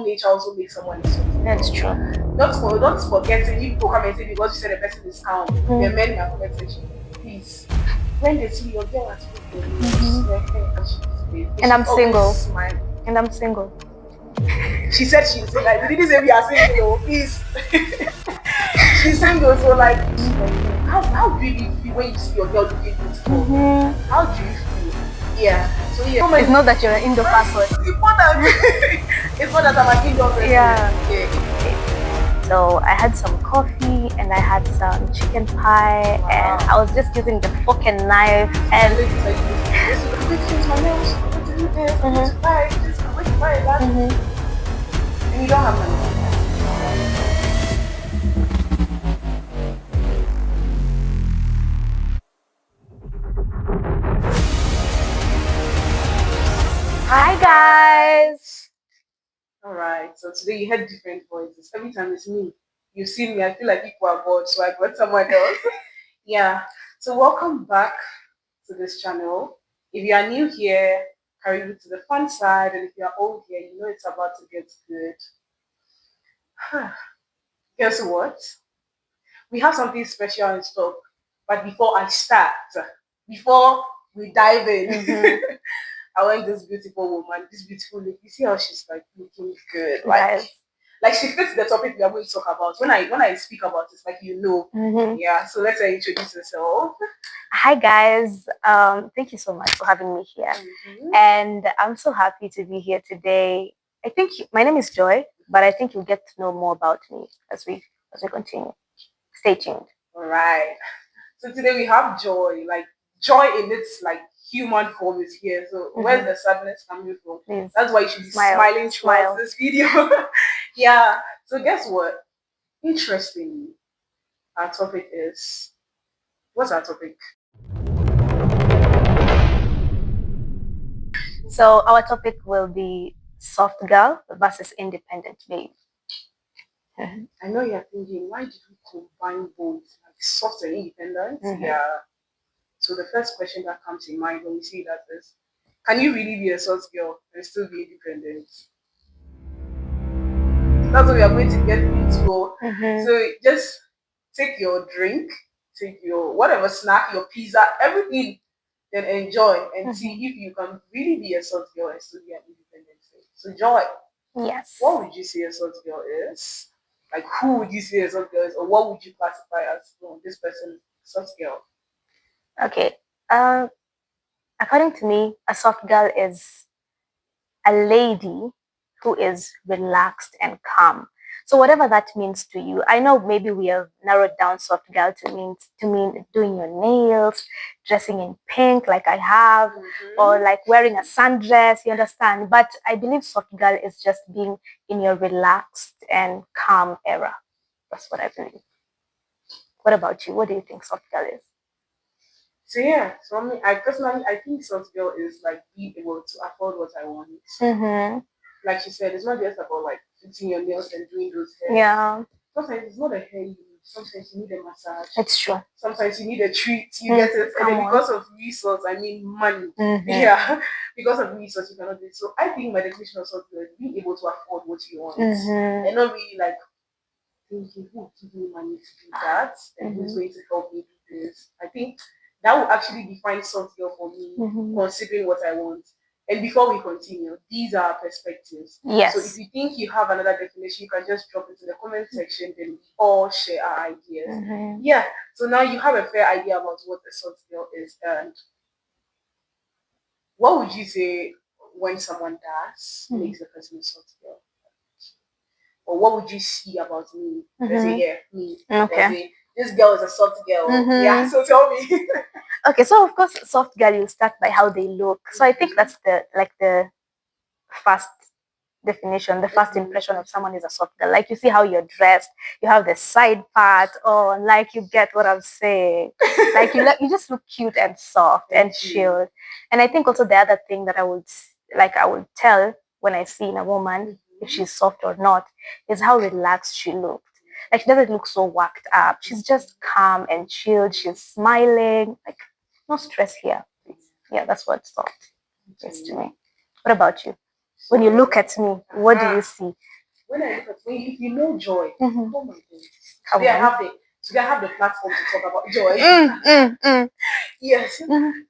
nature also makes someone a soft That's girl. true. Don't forget if people come and say because you said the person is calm, the men in our comment section, please. When they see your girl has put their nails, their hair, And I'm she's always single. smiling. And I'm single. She said she's single. Like, we didn't say we are single, though, please. She's single, so like, how do you feel when you see your girl looking beautiful? How do you feel? Yeah. So yeah. It's not that you're an indoor person. It's important. It's not that I'm an indoor person. Yeah. So I had some coffee and I had some chicken pie, and I was just using the fork and knife and and you don't have money. Hi guys. All right. So today you heard different voices. Every time it's me, you see me, I feel like people are bored, so I got someone else. Yeah. So welcome back to this channel. If you are new here, carry you to the fun side, and if you are old here, you know it's about to get good. Guess what? We have something special in stock. But before I start, before we dive in, I want this beautiful woman, this beautiful lady. You see how she's like looking good, like she fits the topic we are going to talk about. When I speak about it, like yeah. So let's introduce herself. Hi guys. Thank you so much for having me here, and I'm so happy to be here today. I think my name is Joy, but I think you'll get to know more about me as we continue. Stay tuned. All right. So today we have Joy, like joy in its like human form is here. So where's the sadness coming from? Please. That's why you should be smiling throughout this video. Yeah. So guess what? Interestingly, our topic is what's our topic? So our topic will be soft girl versus independent babe. I know you're thinking, why did we combine both, like soft and independent? Yeah. So the first question that comes in mind when you see that is, can you really be a soft girl and still be independent? That's what we are going to get into. So just take your drink, take your whatever snack, your pizza, everything, then enjoy and see if you can really be a soft girl and still be an independent babe. So Joy, yes. What would you say a soft girl is? Like who would you say a soft girl is, or what would you classify as this person soft girl? Okay. According to me, a soft girl is a lady who is relaxed and calm. So whatever that means to you, I know maybe we have narrowed down soft girl to mean doing your nails, dressing in pink like I have, or like wearing a sundress, you understand? But I believe soft girl is just being in your relaxed and calm era. That's what I believe. What about you? What do you think soft girl is? So yeah, so I personally I think soft girl is like being able to afford what I want. Like you said, it's not just about like fixing your nails and doing those hair. Yeah. Sometimes it's not a hair you need. Sometimes you need a massage. It's true. Sometimes you need a treat. You get it, and then because of resource, I mean money. Yeah, because of resource, you cannot do it. So I think my definition of soft girl is being able to afford what you want, and not really like thinking who will give me money to do that and who's going to help me do this. I think that will actually define soft girl for me, considering what I want. And before we continue, these are perspectives. Yes. So if you think you have another definition, you can just drop it in the comment section, then we all share our ideas. Yeah. So now you have a fair idea about what a soft girl is. And what would you say when someone does makes the person a soft girl? Or what would you see about me? Let's say, yeah, me. Okay. This girl is a soft girl. Yeah, so tell me. Okay, so of course, soft girl, you start by how they look. So I think that's the first definition, the first impression of someone is a soft girl. Like you see how you're dressed, you have the side part, like you get what I'm saying. Like you just look cute and soft and chilled. And I think also the other thing that I would tell when I see in a woman if she's soft or not is how relaxed she looked. Like she doesn't look so worked up. She's just calm and chilled. She's smiling. Like no stress here. Yeah, that's what soft is to me. What about you? When you look at me, what do you see? When I look at me, if you know joy, oh my goodness. Come Today I have the platform to talk about joy. Yes.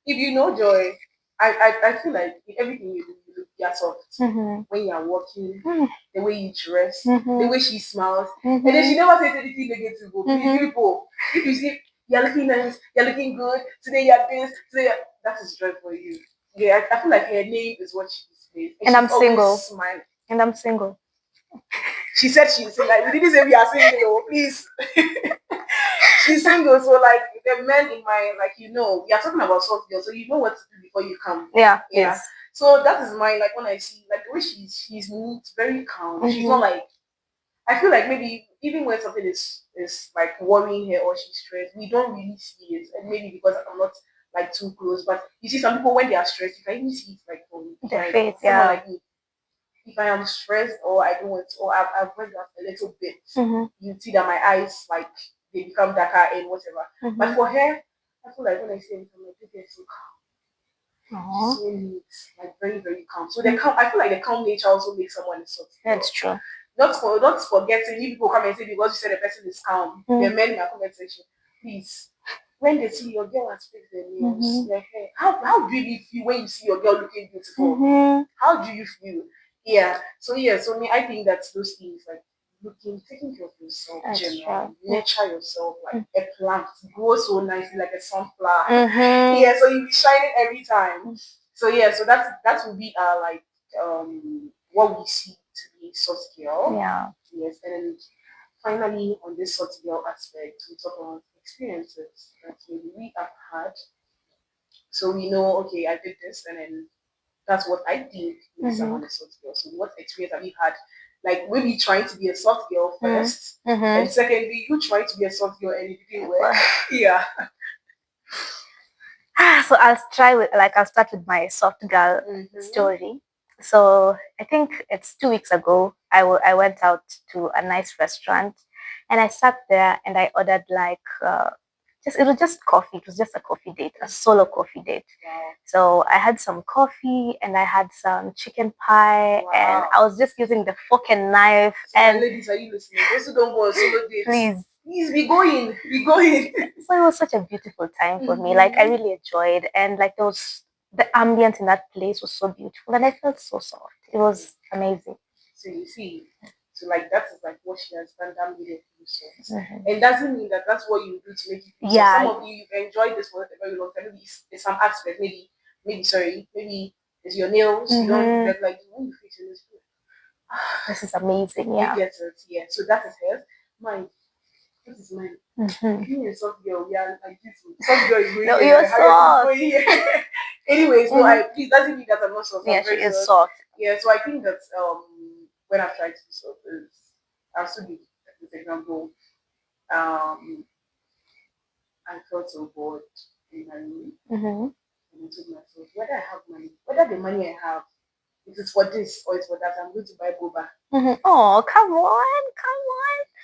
If you know joy, I feel like in everything you do, you're soft. When you're walking, the way you dress, the way she smiles, and then she never says anything negative. People, if you see you're looking nice, you're looking good, today you're this, that is joy for you. Yeah, I feel like her name is what she displays. And I'm single. Smiling. And I'm single. She said she's single. Like, we didn't say we are single, oh, please. She's single, so like the men in my we are talking about soft girls, so you know what to do before you come. Yeah. Yes. So that is mine. Like when I see like the way she's neat, very calm. She's not like I feel like maybe even when something is like worrying her or she's stressed, we don't really see it. And maybe because I'm not like too close. But you see some people when they are stressed, you can even see it like from their face, someone like me. If I am stressed or I don't want or I've read that a little bit, you see that my eyes like they become darker and whatever. But for her, I feel like when I see it, I'm like, people are so calm. So neat, like very, very calm. So the calm, I feel like the calm nature also makes someone a soft. That's true. Not forgetting, you people come and say because you said the person is calm. The men in my comment section, please. When they see your girl has fixed their nails, their hair, how do you feel when you see your girl looking beautiful? How do you feel? Yeah. So me, I think that those things like taking care of yourself, generally, nurture yourself like a plant, grow so nicely like a sunflower. Yeah. So you'll be shining every time. So so that will be like what we see to be soft girl. Yeah. Yes, and then finally on this soft girl aspect, we talk about experiences that maybe we have had. So we know, okay, I did this, and then that's what I think makes someone a soft girl. So what experience have you had? Like maybe trying to be a soft girl first, and secondly, you trying to be a soft girl and it didn't work. Yeah. So I'll start with my soft girl story. So I think it's 2 weeks ago. I went out to a nice restaurant, and I sat there and I ordered like it was just coffee. It was just a coffee date, a solo coffee date. Wow. So I had some coffee and I had some chicken pie, and I was just using the fork and knife. So and ladies, are you listening? Those who don't go on solo dates, please be going. So it was such a beautiful time for me. Like I really enjoyed, and like the ambient in that place was so beautiful, and I felt so soft. It was amazing. So you see, so like that is like what she has done. That made it feel soft, and doesn't mean that that's what you do to make it feel soft. Some of you you've enjoyed this for a very long time. Maybe it's some aspect. Maybe it's your nails. You don't look like when you fix your nails. This is amazing. Yeah. You get it. Yeah. So that is hers. Mine. This is mine. Being a soft girl, we are like this. Soft girl is going no, here. You're soft. Anyways, so please doesn't mean that I'm not soft. Yeah, she is soft. Yeah, so I think that when I've tried to be soft is I'll still give this example. I felt so bored in my room. And I told myself, whether I have money, whether the money I have it is for this or it's for that, I'm going to buy boba. Oh, come on.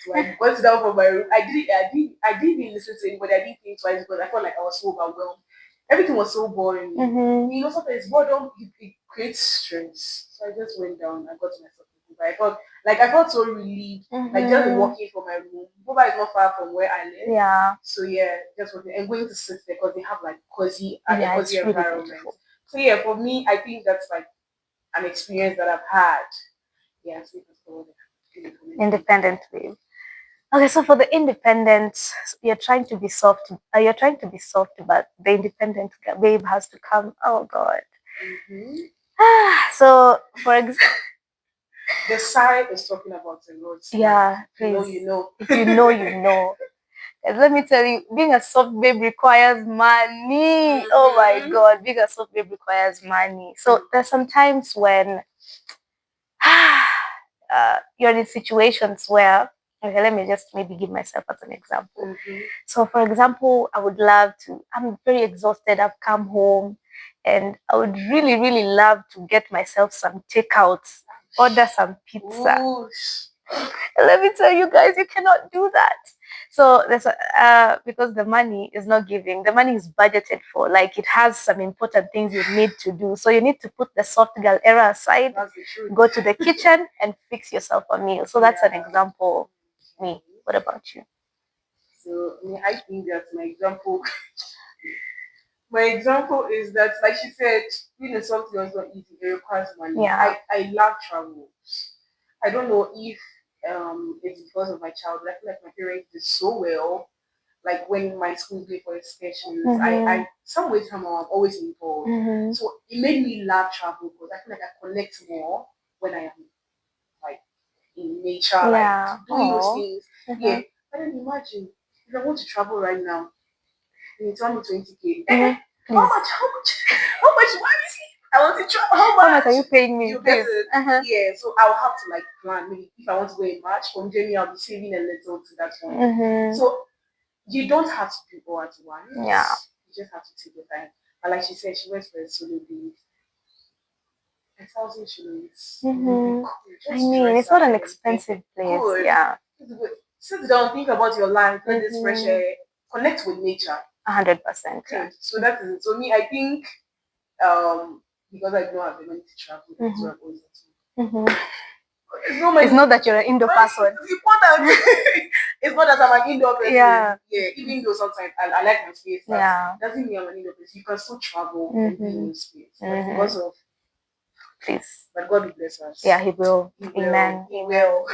So I got down from my room. I didn't even listen to anybody. I didn't think twice because I felt like I was so overwhelmed. Everything was so boring. You know, sometimes boredom it creates stress. So I just went down. I got myself a boba. I felt so relieved. Like just walking from my room. Boba is not far from where I live. Yeah. So just walking and going to sit there because they have like cozy environment. Beautiful. So for me, I think that's like an experience that I've had. Yeah, independent babe. Okay, so for the independent, you're trying to be soft. But the independent babe has to come. Oh God. So for example, the side is talking about the Lord. Yeah, please. You know. If you know, you know. And let me tell you, being a soft babe requires money. Oh my God, being a soft babe requires money. So there's some times when you're in situations where, okay, let me just maybe give myself as an example. So for example, I'm very exhausted. I've come home and I would really, really love to get myself some takeouts, order some pizza. Let me tell you guys, you cannot do that. So there's because the money is not giving, the money is budgeted for. Like it has some important things you need to do. So you need to put the soft girl era aside, go to the kitchen and fix yourself a meal. So that's an example. Me. What about you? So I think that's my example. My example is that, like she said, being a soft girl is not easy. It requires money. Yeah. I love travel. I don't know if it's because of my childhood. I feel like my parents did so well. Like when my school pay for excursions, I some way somehow I'm always involved. So it made me love travel because I feel like I connect more when I am like in nature, like doing those things. Yeah. But then imagine if I want to travel right now, and it's only 20K. How much? How much? How much? Why is it? I want to travel. How much are you paying me? You get it? Yeah. So I'll have to like plan. Maybe if I want to go in March, from January I'll be saving a little to that one. So you don't have to do all at once. Yeah. You just have to take your time. But like she said, she went for a solo date. 1,000 shillings. I mean, it's not an expensive place. Good. Yeah. Sit down, think about your life, let this fresh air, connect with nature. 100%. Yeah. So that is it. So me, I think because I don't have the money to travel, that's what I'm always doing. It's not that you're an indoor person. It's important. It's not that I'm an indoor person. Yeah. Even though sometimes I like my space, but doesn't mean I'm an indoor person. You can still travel and be in your space. But because of but God will bless us. Yeah, He will. Amen. He will.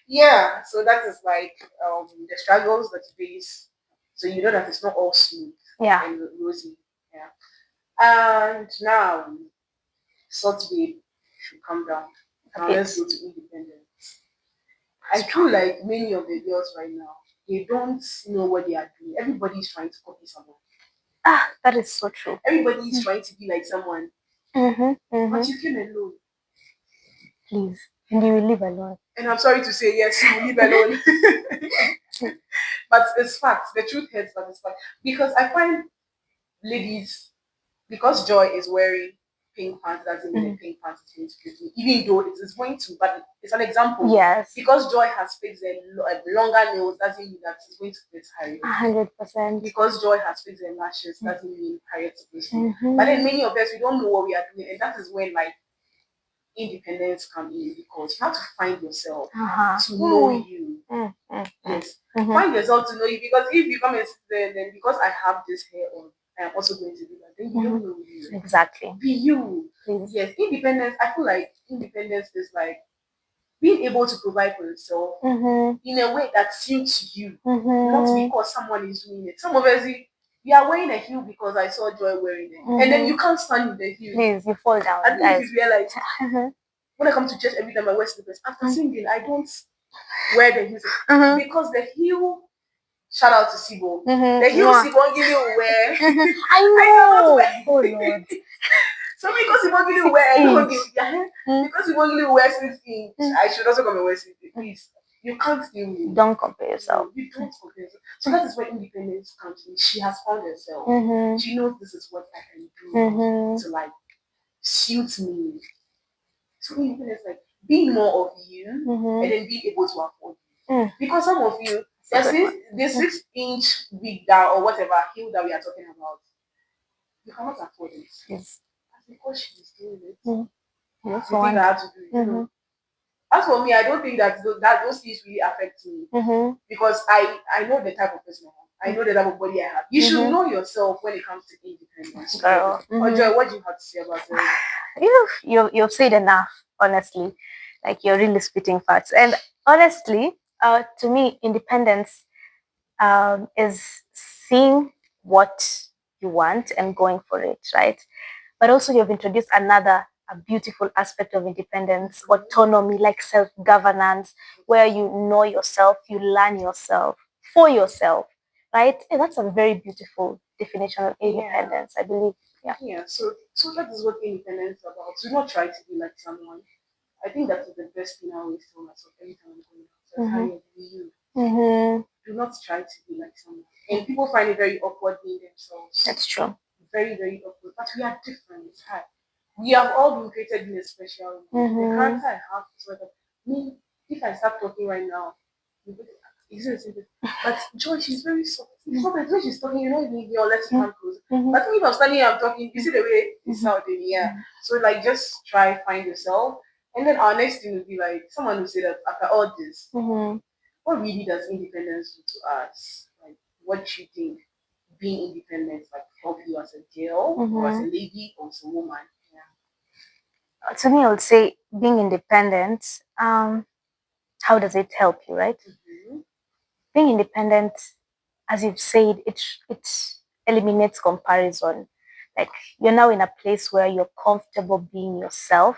Yeah. So that is like the struggles that you face. So you know that it's not all smooth and rosy. Yeah. And now, sort babe should come down. Now let's go to independence. I feel like many of the girls right now, they don't know what they are doing. Everybody is trying to copy someone. That is so true. Everybody is trying to be like someone. But you came alone. Please. And you will live alone. And I'm sorry to say, yes, you will live alone. But it's facts. The truth hurts, but it's fact. Because I find ladies, because Joy is wearing pink pants, doesn't mean the pink pants is going to fit me. Even though it is going to, but it's an example. Yes. Because Joy has fixed the longer nails, doesn't mean that it's going to fit Harriet. 100%. Because Joy has fixed the lashes, doesn't mean Harriet is going to. But then many of us, we don't know what we are doing, and that is when like independence come in, because you have to find yourself to know you. Yes. Find yourself to know you, because if you come and sit there, then because I have this hair on, I am also going to do that. Then you don't know you. Exactly. Be you. Please. Yes. Independence. I feel like independence is like being able to provide for yourself in a way that suits you, not because someone is doing it. Some of us, we are wearing a heel because I saw Joy wearing it, and then you can't stand in the heel. Please, you fall down. I don't know if you realize. When I come to church every time I wear slippers, after singing, I don't wear the heels because the heel. Shout out to Sibo. The heel Sibo give you wear. I know. Oh Lord. So because Sibo give you wear, I don't give. Because Sibo give you wear 6 inch, I should also come and wear 6 inch. Please, you can't steal me. Don't compare yourself. You don't compare yourself. So that is where independence comes in. She has found herself. She knows this is what I can do to like suit me. So independence, like being more of you and then being able to afford you. Because some of you, the 6 inch wig down or whatever heel that we are talking about, you cannot afford it. Yes. That's because she's doing it. You think I have to do it. You know? As for me, I don't think that those things really affect me because I know the type of person I am. I know the type of body I have. You should know yourself when it comes to independence. Girl. Joy, what do you have to say about it? You've said enough, honestly. Like you're really spitting facts. And honestly, to me, independence is seeing what you want and going for it, right? But also you've introduced a beautiful aspect of independence, autonomy, like self-governance, where you know yourself, you learn yourself for yourself, right? And that's a very beautiful definition of independence, I believe. Yeah. So that is what independence is about. Do not try to be like someone. I think that is the best thing I always tell myself every time I'm going out. So how you be you. Do not try to be like someone. And people find it very awkward being themselves. That's true. Very, very awkward. But we are different. It's hard. We have all been created in a special way. The character I have is what me. if I start talking right now, but Joy, she's very soft. It's not that when she's talking, you don't even hear unless you come close. But if I'm standing here, I'm talking, you see the way it's sounding, yeah. So like just try find yourself. And then our next thing would be like someone who say that after all this, what really does independence do to us? Like what do you think being independent like help you as a girl or as a lady or as a woman? Yeah. To me, I would say being independent, how does it help you, right? Being independent, as you've said, it eliminates comparison. Like you're now in a place where you're comfortable being yourself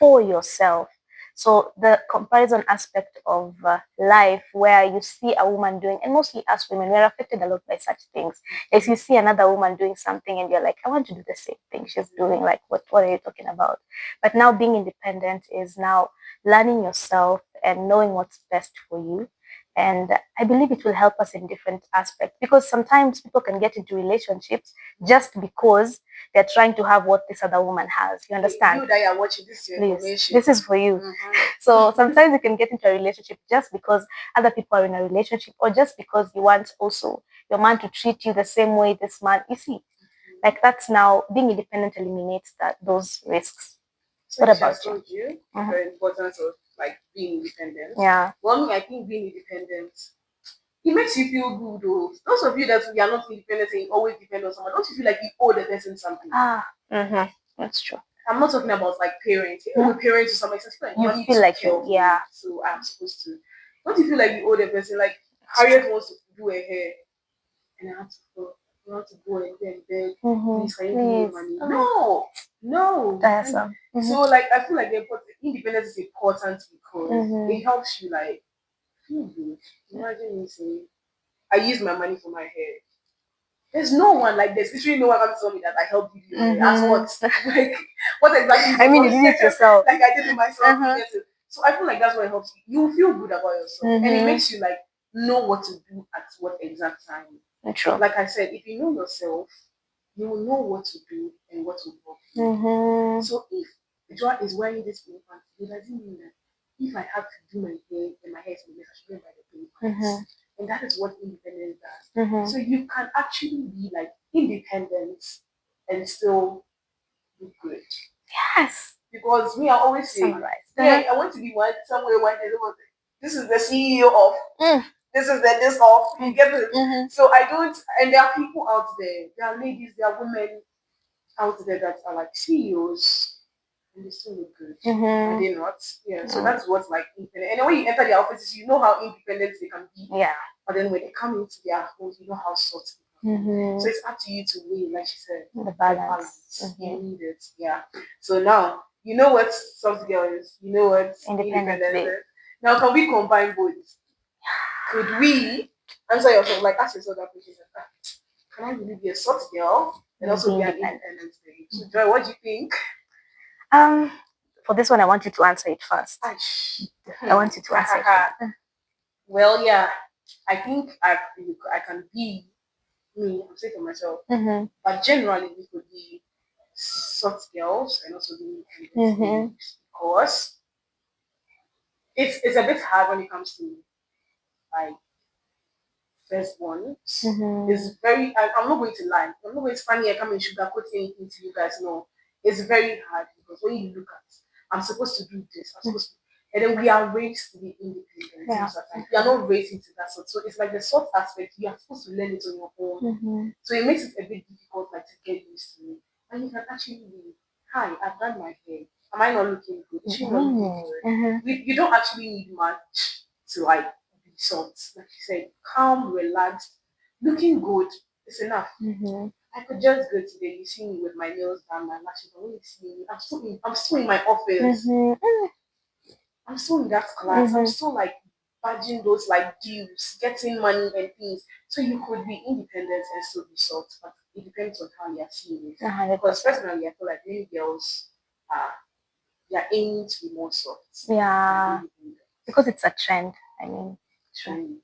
for yourself. So the comparison aspect of life, where you see a woman doing, and mostly us women, we're affected a lot by such things. As you see another woman doing something, and you're like, I want to do the same thing she's doing. Like, what are you talking about? But now being independent is now learning yourself and knowing what's best for you. And I believe it will help us in different aspects, because sometimes people can get into relationships just because they're trying to have what this other woman has. You understand? You that are watching this Please, this is for you. So sometimes you can get into a relationship just because other people are in a relationship, or just because you want also your man to treat you the same way this man. You see, like that's now being independent eliminates those risks. So what about you? The importance of like being independent. Yeah. Well, I think being independent, it makes you feel good. Though. Those of you that we are not independent and you always depend on someone, don't you feel like you owe the person something? That's true. I'm not talking about like parents. Even with parents to some extent, like you feel like yeah. So I'm supposed to. Don't you feel like you owe the person? Like Harriet wants to do her hair, and I have to go. You want to go and beg, please, can you give me money? No. So like I feel like the independence is important because it helps you like feel good. Imagine me saying, I use my money for my hair. There's no one like there's literally no one can tell me that I helped you do your hair. As what? Like what exactly? I mean, you did it yourself. Like I did it myself. So I feel like that's what helps you. You feel good about yourself, and it makes you like know what to do at what exact time. True. Like I said, if you know yourself, you will know what to do and what to work. So if Joa is wearing this pink pants, it doesn't mean that if I have to do my hair and my hair is in the I should wear the pink pants. And that is what independence does. So you can actually be like independent and still be good. Yes. Because me, I always say, yeah, I want to be one somewhere one day. This is the CEO of this is the this of you get it. So I don't, and there are people out there, there are ladies, there are women out there that are like CEOs and they still look good. Are they not? Yeah. So that's what's like independent. And then when you enter their offices, you know how independent they can be. Yeah. But then when they come into their homes, you know how soft they can be. So it's up to you to weigh, like she said, the balance. You need it. Yeah. So now you know what soft girl is. You know what independence is. Now can we combine both? Could we answer yourself like ask yourself that question? Can I really be a soft girl and also be an independent lady? So Joy, what do you think? For this one, I want you to answer it first. I want you to answer it. Well, yeah, I think I can be me. I'm saying for myself, but generally we could be soft girls and also be independent because it's a bit hard when it comes to like first one. It's very I'm not going to lie. I'm not going to stand here come and sugarcoat anything to you guys. No, it's very hard because when you look at I'm supposed to do this, I'm supposed to, and then we are raised to be independent. Yeah. We are not raised into that sort. So it's like the soft aspect, you are supposed to learn it on your own. So it makes it a bit difficult like to get used to it. And you can actually be, hi, I've done my hair. Am I not looking good? Is she not looking good? You don't actually need much to like be soft. Like you said, calm, relaxed, looking good is enough. I could just go today. You see me with my nails done, my lashes. I want to see me. I'm still in my office. I'm still in that class. I'm still like badging those like dues, getting money and things. So you could be independent and still be soft, but it depends on how you're seeing it. Because personally, I feel like many girls are they're aiming to be more soft. Yeah, because it's a trend. I mean, trend.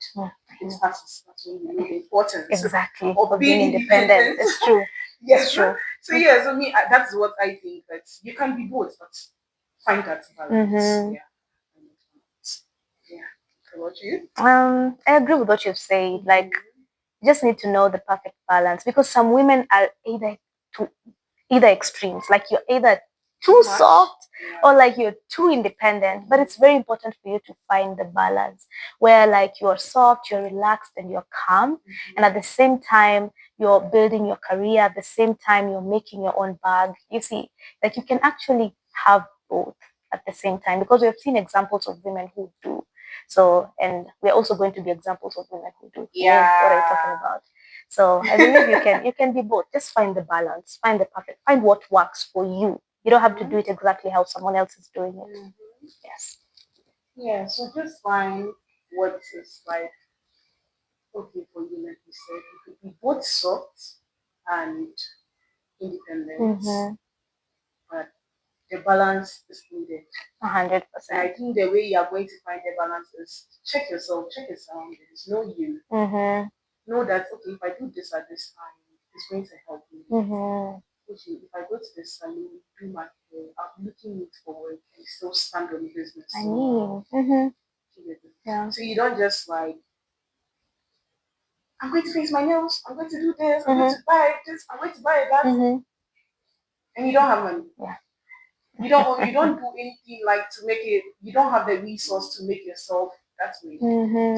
It's that's when you know the importance of being independent. It's true. Yes, it's true. So yeah, so me that's what I think that you can be both, but find that balance. Yeah. about you? I agree with what you've said. Like, you just need to know the perfect balance because some women are either extremes, like you're either too soft or like you're too independent. But it's very important for you to find the balance where like you're soft, you're relaxed, and you're calm, and at the same time you're building your career. At the same time you're making your own bag. You see, like you can actually have both at the same time because we have seen examples of women who do. So, and we're also going to be examples of women who do. Yeah. What are you talking about? So I believe you can be both. Just find the balance, find the perfect, find what works for you. You don't have to do it exactly how someone else is doing it. Yes. Yeah, so just find what is like okay for you, like you said. You could be both soft and independent, but the balance is needed. 100%. And I think the way you are going to find the balance is check yourself, check your surroundings, know you. Know that okay, if I do this at this time, it's going to help me. Okay, if I go to the salon, do my hair, I'm looking it forward and still stand on business. I mean, yeah. So you don't just like I'm going to fix my nails, I'm going to do this, I'm going to buy this, I'm going to buy that, and you don't have money. Yeah. You don't do anything like to make it. You don't have the resource to make yourself that way.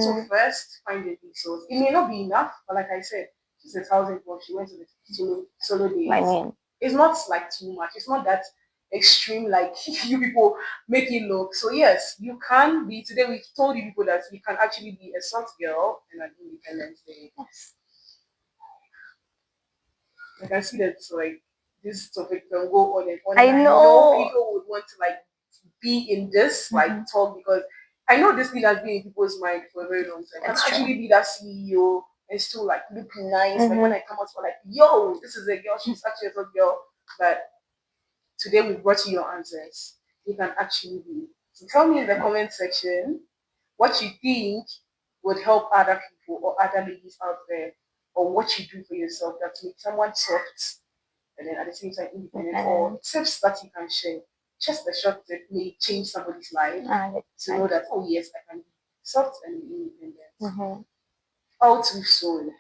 So first, find the resource. It may not be enough, but like I said, she's 1,000 bucks. She went to the solo days. I mean, it's not like too much. It's not that extreme like you people make it look. So yes, you can be. Today we told you people that you can actually be a soft girl and an independent lady. yes. I can see that like this topic can go on and on. I And know. people would want to like be in this like talk because I know this thing has been in people's mind for a very long time. That's Can true. actually be that CEO and still like look nice. Like when I come out, for like, yo, this is a girl. She's actually a good girl. But today we brought you your answers. You can actually be. So tell me in the comment section what you think would help other people or other ladies out there, or what you do for yourself that makes someone soft and then at the same time independent, or tips that you can share. Just the short tip may change somebody's life to know that oh yes, I can be soft and independent. All too soon.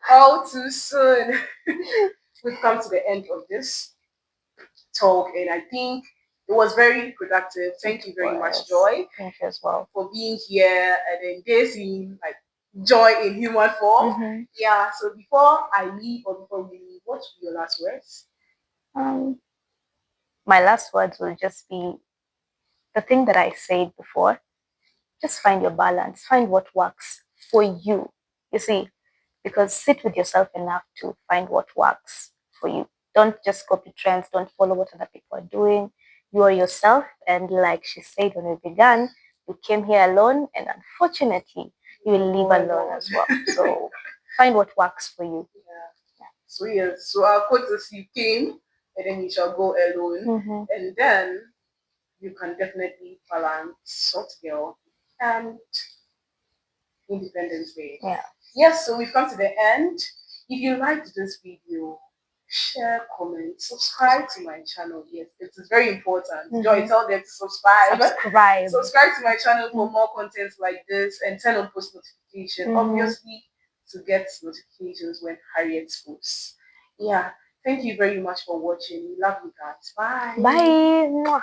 All too soon. We've come to the end of this talk, and I think it was very productive. Thank you very much, Joy. Thank you as well for being here and engaging like joy in human form. Yeah. So before I leave or before we leave, what should be your last words? My last words will just be the thing that I said before. Just find your balance. Find what works for you. You see, because sit with yourself enough to find what works for you. Don't just copy trends. Don't follow what other people are doing. You are yourself. And like she said when we began, you came here alone, and unfortunately, you will leave alone as well. So find what works for you. So yes, so our quote is you came and then you shall go alone. And then you can definitely balance soft girl and Independence Day. Yeah. Yes, so we've come to the end. If you liked this video, share, comment, subscribe to my channel. Yes, it is very important. Joy, tell them to subscribe. Subscribe to my channel for more content like this and turn on post notification, obviously, to get notifications when Harriet posts. Yeah, thank you very much for watching. We love you guys. Bye. Bye.